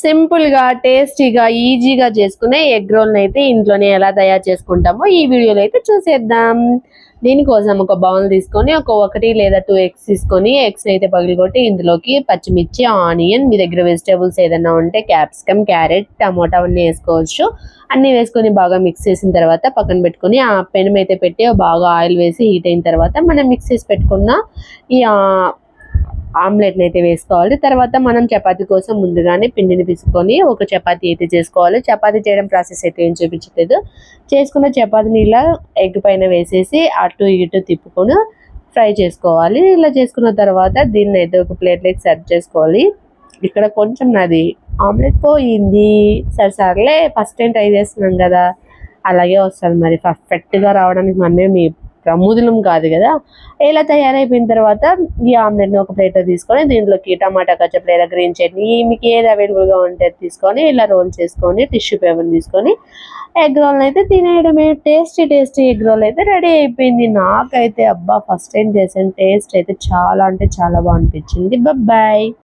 సింపుల్గా టేస్టీగా ఈజీగా చేసుకునే ఎగ్ రోల్ని అయితే ఇంట్లోనే ఎలా తయారు చేసుకుంటామో ఈ వీడియోలో అయితే చూసేద్దాం. దీనికోసం ఒక బౌల్ తీసుకొని ఒకటి లేదా 2 ఎగ్స్ తీసుకొని ఎగ్స్ అయితే పగిలికొట్టి ఇందులోకి పచ్చిమిర్చి, ఆనియన్, మీ దగ్గర వెజిటేబుల్స్ ఏదైనా ఉంటే క్యాప్సికమ్, క్యారెట్, టమోటా అన్నీ వేసుకోవచ్చు. అన్నీ వేసుకొని బాగా మిక్స్ చేసిన తర్వాత పక్కన పెట్టుకొని ఆ పెనం అయితే పెట్టి బాగా ఆయిల్ వేసి హీట్ అయిన తర్వాత మనం మిక్స్ చేసి పెట్టుకున్న ఈ ఆమ్లెట్ని అయితే వేసుకోవాలి. తర్వాత మనం చపాతీ కోసం ముందుగానే పిండిని పిసుకొని ఒక చపాతీ అయితే చేసుకోవాలి. చపాతీ చేయడం ప్రాసెస్ అయితే ఏం చూపించలేదు. చేసుకున్న చపాతీని ఇలా ఎగ్ పైన వేసేసి అటు ఇటు తిప్పుకొని ఫ్రై చేసుకోవాలి. ఇలా చేసుకున్న తర్వాత దీన్ని అయితే ఒక ప్లేట్లోకి సర్వ్ చేసుకోవాలి. ఇక్కడ కొంచెం నాది ఆమ్లెట్ పోయింది. సరేలే ఫస్ట్ టైం ట్రై చేస్తున్నాం కదా, అలాగే వస్తుంది. మరి పర్ఫెక్ట్గా రావడానికి మనమే ప్రముదులం కాదు కదా. ఇలా తయారైపోయిన తర్వాత ఈ ఆమ్లెట్ని ఒక ప్లేట్లో తీసుకొని దీంట్లోకి టమాటా కచ్చప్ లేదా గ్రీన్ చట్నీ మీకు ఏది అవైలబుల్గా ఉంటే తీసుకొని ఇలా రోల్ చేసుకొని టిష్యూ పేపర్ తీసుకొని ఎగ్ రోల్ అయితే తినేయడమే. టేస్టీ ఎగ్ రోల్ అయితే రెడీ అయిపోయింది. నాకైతే అబ్బా ఫస్ట్ టైం చేసిన టేస్ట్ అయితే చాలా అంటే చాలా బాగా అనిపించింది. బాయ్.